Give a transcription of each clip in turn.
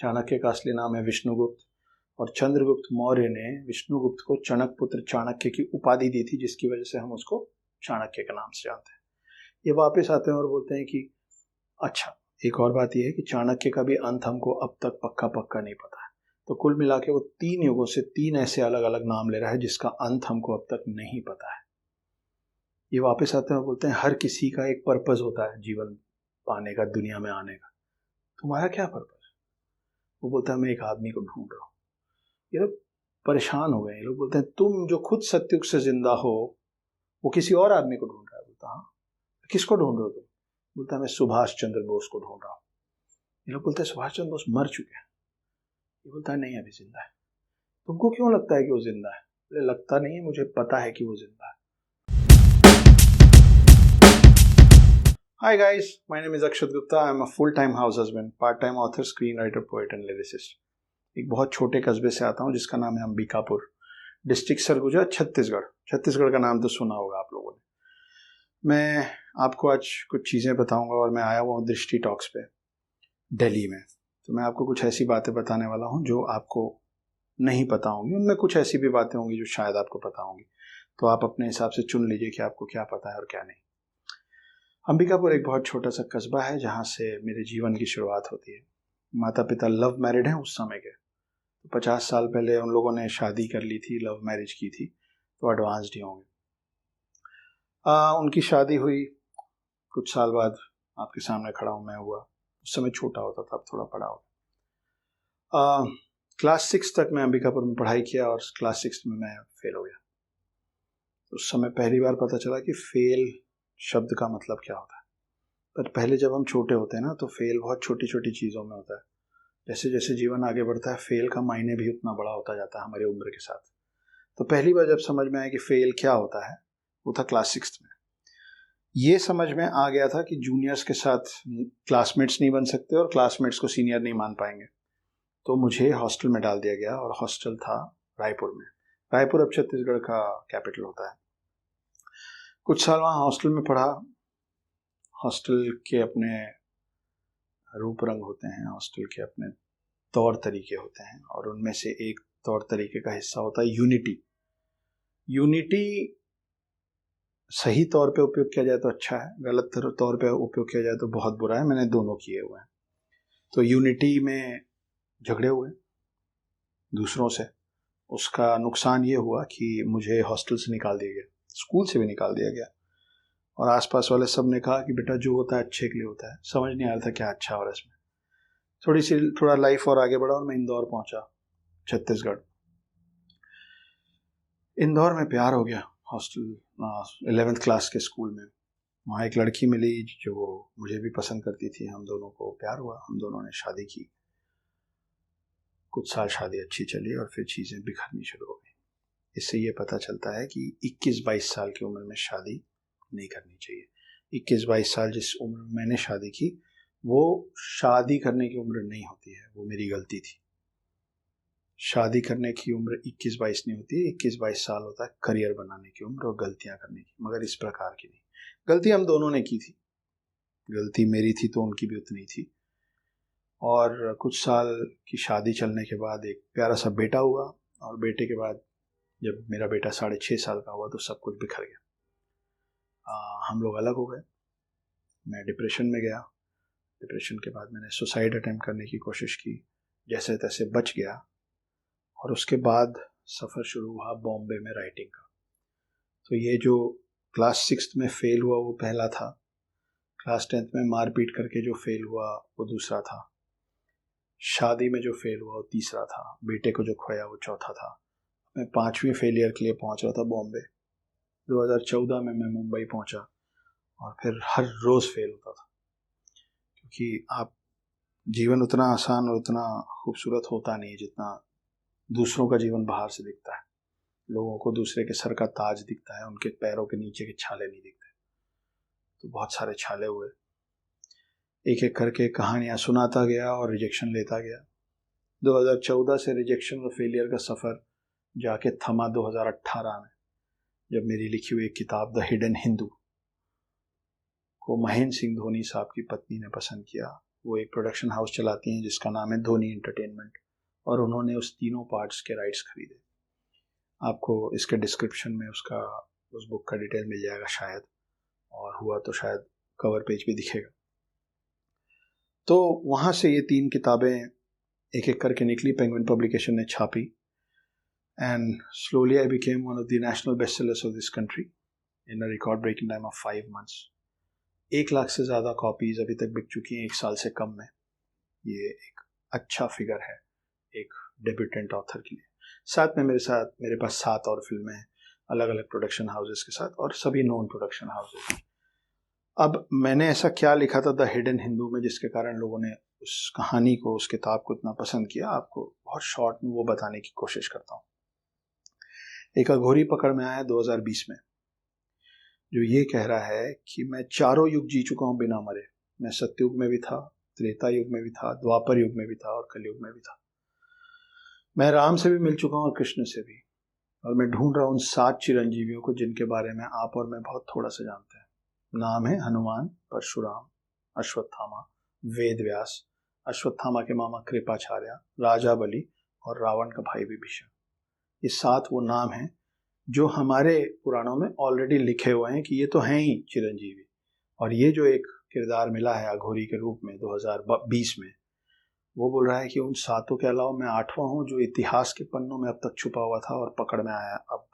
चाणक्य का असली नाम है विष्णुगुप्त, और चंद्रगुप्त मौर्य ने विष्णुगुप्त को चणक पुत्र चाणक्य की उपाधि दी थी, जिसकी वजह से हम उसको चाणक्य के नाम से जानते हैं। ये वापस आते हैं और बोलते हैं कि अच्छा, एक और बात यह है कि चाणक्य का भी अंत हमको अब तक पक्का नहीं पता है। तो कुल मिला के वो 3 युगों से 3 ऐसे अलग अलग नाम ले रहा है जिसका अंत हमको अब तक नहीं पता है। ये वापस आते हैं और बोलते हैं हर किसी का एक पर्पस होता है जीवन पाने का, दुनिया में आने का। तुम्हारा क्या पर्पस? वो बोलता है मैं एक आदमी को ढूंढ रहा हूँ। ये लोग परेशान हो गए। ये लोग बोलते हैं तुम जो खुद सत्युग से जिंदा हो वो किसी और आदमी को ढूंढ रहा है। बोलता हाँ, किसको ढूंढ रहे हो तुम? बोलता है मैं सुभाष चंद्र बोस को ढूंढ रहा हूँ। ये लोग बोलते हैं सुभाष चंद्र बोस मर चुके हैं। ये बोलता है नहीं, अभी जिंदा है। तुमको क्यों लगता है कि वो जिंदा है? लगता नहीं है, मुझे पता है कि वो जिंदा है। Hi guys, my name is Akshat Gupta. I am a full-time house husband, part-time author, screenwriter, poet and lyricist. एक बहुत छोटे कस्बे से आता हूँ जिसका नाम है अंबिकापुर, डिस्ट्रिक्ट सरगुजा, छत्तीसगढ़। छत्तीसगढ़ का नाम तो सुना होगा आप लोगों ने। मैं आपको आज कुछ चीज़ें बताऊंगा और मैं आया हुआ हूँ दृष्टि टॉक्स पे दिल्ली में। तो मैं आपको कुछ ऐसी बातें बताने वाला हूँ जो आपको नहीं पता होंगी। उनमें कुछ ऐसी भी बातें होंगी जो शायद आपको पता होंगी। तो आप अपने हिसाब से चुन लीजिए कि आपको क्या पता है और क्या नहीं। अंबिकापुर एक बहुत छोटा सा कस्बा है जहाँ से मेरे जीवन की शुरुआत होती है। माता पिता लव मैरिड हैं उस समय के। तो 50 साल पहले उन लोगों ने शादी कर ली थी, लव मैरिज की थी, तो एडवांस्ड ही होंगे। उनकी शादी हुई, कुछ साल बाद आपके सामने खड़ा हूँ मैं हुआ। उस समय छोटा होता था, अब थोड़ा बड़ा होता। क्लास 6 तक मैं अंबिकापुर में पढ़ाई किया और क्लास 6 में मैं फेल हो गया। उस समय पहली बार पता चला कि फेल शब्द का मतलब क्या होता है। पर पहले जब हम छोटे होते हैं ना, तो फेल बहुत छोटी छोटी चीज़ों में होता है। जैसे जैसे जीवन आगे बढ़ता है फेल का मायने भी उतना बड़ा होता जाता है हमारी उम्र के साथ। तो पहली बार जब समझ में आया कि फेल क्या होता है, वो था क्लास 6 में। ये समझ में आ गया था कि जूनियर्स के साथ क्लासमेट्स नहीं बन सकते और क्लासमेट्स को सीनियर नहीं मान पाएंगे। तो मुझे हॉस्टल में डाल दिया गया और हॉस्टल था रायपुर में। रायपुर अब छत्तीसगढ़ का कैपिटल होता है। कुछ साल वहाँ हॉस्टल में पढ़ा। हॉस्टल के अपने रूप रंग होते हैं, हॉस्टल के अपने तौर तरीके होते हैं, और उनमें से एक तौर तरीके का हिस्सा होता है यूनिटी। यूनिटी सही तौर पे उपयोग किया जाए तो अच्छा है, गलत तौर पे उपयोग किया जाए तो बहुत बुरा है। मैंने दोनों किए हुए हैं। तो यूनिटी में झगड़े हुए दूसरों से। उसका नुकसान ये हुआ कि मुझे हॉस्टल से निकाल दिया गया, स्कूल से भी निकाल दिया गया, और आसपास वाले सब ने कहा कि बेटा जो होता है अच्छे के लिए होता है। समझ नहीं आ रहा था क्या अच्छा हो रहा है इसमें। थोड़ा लाइफ और आगे बढ़ा और मैं इंदौर पहुंचा, छत्तीसगढ़। इंदौर में प्यार हो गया हॉस्टल 11th क्लास के स्कूल में। वहाँ एक लड़की मिली जो मुझे भी पसंद करती थी। हम दोनों को प्यार हुआ, हम दोनों ने शादी की। कुछ साल शादी अच्छी चली और फिर चीज़ें बिखरनी शुरू हो गई। इससे ये पता चलता है कि 21-22 साल की उम्र में शादी नहीं करनी चाहिए। 21-22 साल जिस उम्र में मैंने शादी की, वो शादी करने की उम्र नहीं होती है। वो मेरी गलती थी। शादी करने की उम्र 21-22 नहीं होती है। 21-22 साल होता है करियर बनाने की उम्र और गलतियां करने की, मगर इस प्रकार की नहीं। गलती हम दोनों ने की थी। गलती मेरी थी तो उनकी भी उतनी थी। और कुछ साल की शादी चलने के बाद एक प्यारा सा बेटा हुआ, और बेटे के बाद जब मेरा बेटा 6.5 साल का हुआ तो सब कुछ बिखर गया। हम लोग अलग हो गए। मैं डिप्रेशन में गया। डिप्रेशन के बाद मैंने सुसाइड अटेम्प्ट करने की कोशिश की, जैसे तैसे बच गया। और उसके बाद सफ़र शुरू हुआ बॉम्बे में राइटिंग का। तो ये जो क्लास 6 में फेल हुआ वो पहला था। क्लास 10th में मारपीट करके जो फेल हुआ वो दूसरा था। शादी में जो फेल हुआ वो तीसरा था। बेटे को जो खोया वो चौथा था। मैं 5वीं फेलियर के लिए पहुंच रहा था बॉम्बे। 2014 में मैं मुंबई पहुंचा और फिर हर रोज़ फेल होता था, क्योंकि आप जीवन उतना आसान और उतना खूबसूरत होता नहीं जितना दूसरों का जीवन बाहर से दिखता है। लोगों को दूसरे के सर का ताज दिखता है, उनके पैरों के नीचे के छाले नहीं दिखते। तो बहुत सारे छाले हुए। एक एक करके कहानियां सुनाता गया और रिजेक्शन लेता गया। 2014 से रिजेक्शन और फेलियर का सफ़र जाके थमा 2018 में, जब मेरी लिखी हुई एक किताब द हिडन हिंदू को महेंद्र सिंह धोनी साहब की पत्नी ने पसंद किया। वो एक प्रोडक्शन हाउस चलाती हैं जिसका नाम है धोनी एंटरटेनमेंट, और उन्होंने उस तीनों पार्ट्स के राइट्स खरीदे। आपको इसके डिस्क्रिप्शन में उस बुक का डिटेल मिल जाएगा शायद, और हुआ तो शायद कवर पेज भी दिखेगा। तो वहाँ से ये 3 किताबें एक एक करके निकली, पेंगुइन पब्लिकेशन ने छापी, and slowly I became one of the national best sellers of this country in a record breaking time of 5 months। 1 lakh से ज़्यादा कॉपीज अभी तक बिक चुकी हैं 1 साल से कम में। ये एक अच्छा फिगर है एक डेब्यूटेंट ऑथर के लिए। साथ में मेरे पास 7 और फिल्में हैं अलग अलग प्रोडक्शन हाउसेस के साथ, और सभी नॉन प्रोडक्शन हाउसेस। अब मैंने ऐसा क्या लिखा था द हिडन हिंदू में जिसके कारण लोगों ने उस कहानी को, उस किताब को इतना पसंद किया, आपको बहुत शॉर्ट में वो बताने की कोशिश करता हूँ। एक अघोरी पकड़ में आया 2020 में, जो ये कह रहा है कि मैं 4 युग जी चुका हूँ बिना मरे। मैं सत्ययुग में भी था, त्रेता युग में भी था, द्वापर युग में भी था, और कलयुग में भी था। मैं राम से भी मिल चुका हूँ और कृष्ण से भी, और मैं ढूंढ रहा हूँ उन 7 चिरंजीवियों को जिनके बारे में आप और मैं बहुत थोड़ा सा जानते हैं। नाम है हनुमान, परशुराम, अश्वत्थामा, वेदव्यास, अश्वत्थामा के मामा कृपाचार्य, राजा बलि, और रावण का भाई विभीषण। ये 7 वो नाम हैं जो हमारे पुराणों में ऑलरेडी लिखे हुए हैं कि ये तो हैं ही चिरंजीवी। और ये जो एक किरदार मिला है अघोरी के रूप में 2020 में, वो बोल रहा है कि उन 7 के अलावा मैं 8वां हूँ जो इतिहास के पन्नों में अब तक छुपा हुआ था और पकड़ में आया अब।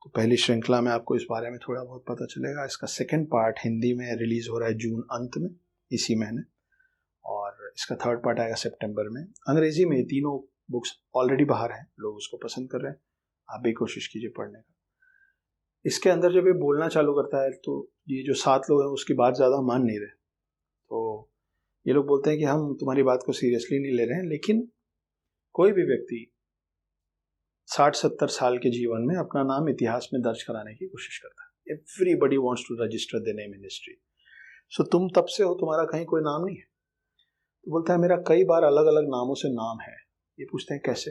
तो पहली श्रृंखला में आपको इस बारे में थोड़ा बहुत पता चलेगा। इसका 2nd पार्ट हिंदी में रिलीज हो रहा है जून अंत में, इसी महीने, और इसका 3rd पार्ट आएगा सितंबर में। अंग्रेजी में 3 बुक्स ऑलरेडी बाहर हैं, लोग उसको पसंद कर रहे हैं, आप भी कोशिश कीजिए पढ़ने का। इसके अंदर जब ये बोलना चालू करता है तो ये जो 7 लोग हैं उसकी बात ज़्यादा मान नहीं रहे। तो ये लोग बोलते हैं कि हम तुम्हारी बात को सीरियसली नहीं ले रहे हैं, लेकिन कोई भी व्यक्ति 60-70 साल के जीवन में अपना नाम इतिहास में दर्ज कराने की कोशिश करता है। Everybody wants to register their name in history. So तुम तब से हो, तुम्हारा कहीं कोई नाम नहीं है? तो बोलता है मेरा कई बार अलग अलग नामों से नाम है। ये पूछते हैं कैसे?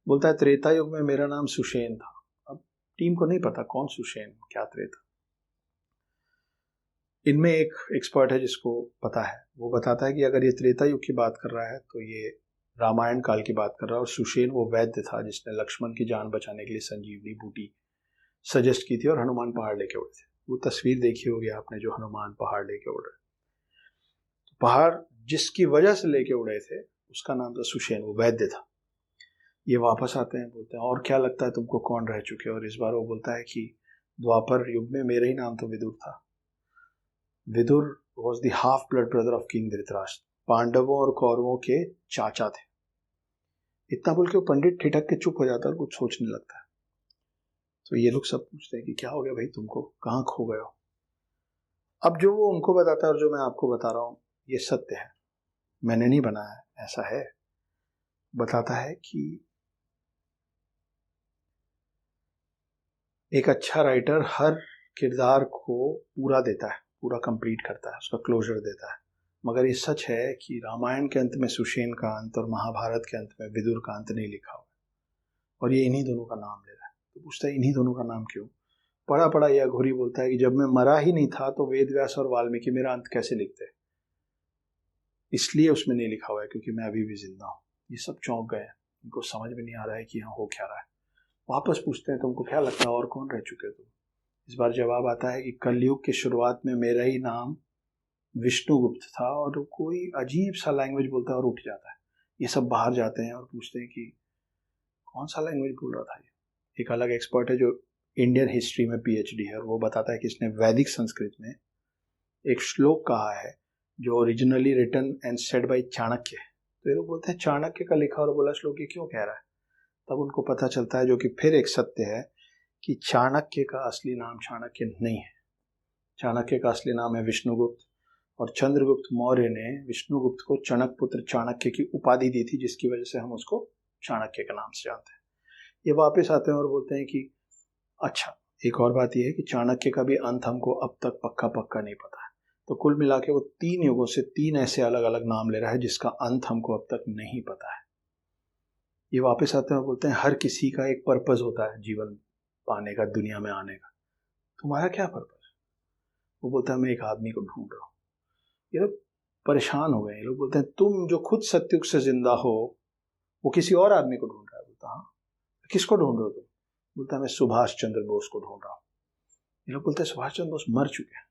बोलता है त्रेता युग में मेरा नाम सुषेण था। अब टीम को नहीं पता कौन सुषेण, क्या त्रेता। इनमें एक एक्सपर्ट है जिसको पता है, वो बताता है कि अगर ये त्रेता युग की बात कर रहा है तो ये रामायण काल की बात कर रहा है, और सुषेण वो वैद्य था जिसने लक्ष्मण की जान बचाने के लिए संजीवनी बूटी सजेस्ट की थी और हनुमान पहाड़ लेके उड़े थे। वो तस्वीर देखी होगी आपने जो हनुमान पहाड़ लेके उड़ रहे। तो पहाड़ जिसकी वजह से लेके उड़े थे उसका नाम था सुषेण, वो वैद्य था। ये वापस आते हैं, बोलते हैं और क्या लगता है तुमको कौन रह चुके, और इस बार वो बोलता है कि द्वापर युग में मेरा ही नाम तो विदुर था। Vidur was the half blood brother of king Dhritarashtra, पांडवों और कौरवों के चाचा थे। इतना बोल के वो पंडित ठिठक के चुप हो जाता है और कुछ सोचने लगता है। तो ये लोग सब पूछते हैं कि क्या हो गया भाई तुमको, कहाँ खो गए हो? अब जो वो उनको बताता है और जो मैं आपको बता रहा हूँ ये सत्य है, मैंने नहीं बनाया, ऐसा है। बताता है कि एक अच्छा राइटर हर किरदार को पूरा देता है, पूरा कंप्लीट करता है, उसका क्लोजर देता है। मगर ये सच है कि रामायण के अंत में सुषेण का अंत और महाभारत के अंत में विदुर का अंत नहीं लिखा हुआ, और ये इन्हीं दोनों का नाम ले रहा है। तो पूछता है इन्हीं दोनों का नाम क्यों? पढ़ा पढ़ा यह अघोरी बोलता है कि जब मैं मरा ही नहीं था तो वेद व्यास और वाल्मीकि मेरा अंत कैसे लिखते? इसलिए उसमें नहीं लिखा हुआ है क्योंकि मैं अभी भी जिंदा हूँ। ये सब चौंक गए, इनको समझ में नहीं आ रहा है कि यहाँ हो क्या रहा है। वापस पूछते हैं तुमको क्या लगता है और कौन रह चुके तुम? इस बार जवाब आता है कि कलयुग की शुरुआत में मेरा ही नाम विष्णुगुप्त था, और कोई अजीब सा लैंग्वेज बोलता है और उठ जाता है। ये सब बाहर जाते हैं और पूछते हैं कि कौन सा लैंग्वेज बोल रहा था ये। एक अलग एक्सपर्ट है जो इंडियन हिस्ट्री में PhD है, और वो बताता है कि इसने वैदिक संस्कृत में एक श्लोक कहा है जो originally written and said by Chanakya. तो ये लोग बोलते हैं चाणक्य का लिखा और बोला श्लोक ये क्यों कह रहा है? तब उनको पता चलता है, जो कि फिर एक सत्य है, कि चाणक्य का असली नाम चाणक्य नहीं है। चाणक्य का असली नाम है विष्णुगुप्त, और चंद्रगुप्त मौर्य ने विष्णुगुप्त को चणक पुत्र चाणक्य की उपाधि दी थी, जिसकी वजह से हम उसको चाणक्य के नाम से जानते हैं। ये वापस आते हैं और बोलते हैं कि अच्छा एक और बात यह है कि चाणक्य का भी अंत हमको अब तक पक्का नहीं पता है। तो कुल मिला के वो 3 युगों से 3 ऐसे अलग अलग नाम ले रहा है जिसका अंत हमको अब तक नहीं पता है। ये वापस आते हैं और बोलते हैं हर किसी का एक पर्पस होता है जीवन पाने का, दुनिया में आने का। तुम्हारा क्या पर्पस? वो बोलता है मैं एक आदमी को ढूंढ रहा हूँ। ये लोग परेशान हो गए। ये लोग बोलते हैं तुम जो खुद सत्युग से जिंदा हो वो किसी और आदमी को ढूंढ रहा है। बोलता हाँ, किसको ढूंढ रहे हो तुम? बोलता है मैं सुभाष चंद्र बोस को ढूंढ रहा हूँ। ये लोग बोलते हैं सुभाष चंद्र बोस मर चुके हैं।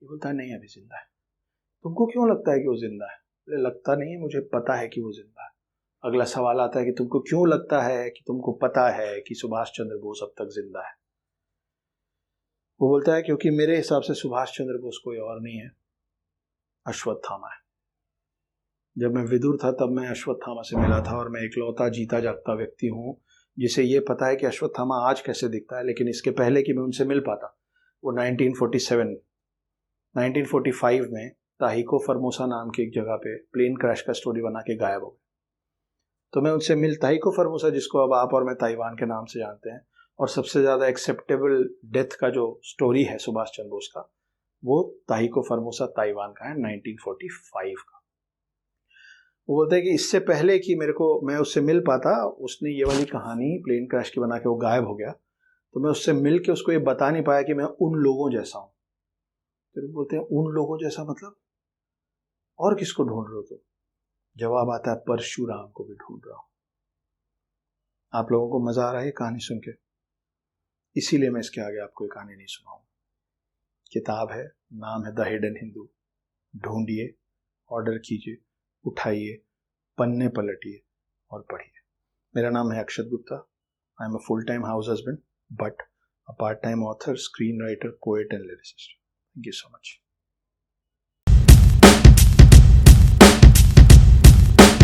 ये बोलता है नहीं, अभी जिंदा है। तुमको क्यों लगता है कि वो जिंदा है? बोले लगता नहीं है, मुझे पता है कि वो जिंदा है। अगला सवाल आता है कि तुमको क्यों लगता है कि तुमको पता है कि सुभाष चंद्र बोस अब तक जिंदा है? वो बोलता है क्योंकि मेरे हिसाब से सुभाष चंद्र बोस कोई और नहीं है, अश्वत्थामा है। जब मैं विदुर था तब मैं अश्वत्थामा से मिला था और मैं इकलौता जीता जागता व्यक्ति हूँ जिसे ये पता है कि अश्वत्थामा आज कैसे दिखता है। लेकिन इसके पहले कि मैं उनसे मिल पाता, वो 1945 में ताहिको फर्मोसा नाम की एक जगह पे प्लेन क्रैश का स्टोरी बना के गायब हो गए। तो मैं उनसे मिल, ताहिको फर्मोसा जिसको अब आप और मैं ताइवान के नाम से जानते हैं, और सबसे ज़्यादा एक्सेप्टेबल डेथ का जो स्टोरी है सुभाष चंद्र बोस का, वो ताहिको फर्मोसा ताइवान का है 1945 का। वो बोलते हैं कि इससे पहले कि मैं उससे मिल पाता, उसने ये वाली कहानी प्लेन क्रैश की बना के वो गायब हो गया, तो मैं उससे मिल के उसको ये बता नहीं पाया कि मैं उन लोगों जैसा हूँ। फिर बोलते हैं उन लोगों जैसा मतलब और किसको ढूंढ रहे हो तुम? जवाब आता है परशुराम को भी ढूंढ रहा हूं। आप लोगों को मजा आ रहा है ये कहानी सुन के? इसीलिए मैं इसके आगे आपको ये कहानी नहीं सुनाऊंगा। किताब है, नाम है द हिडन हिंदू। ढूंढिए, ऑर्डर कीजिए, उठाइए, पन्ने पलटिए और पढ़िए। मेरा नाम है Akshat Gupta. I am a full time house husband but a part time author, screenwriter, poet and lyricist. Thank you so much.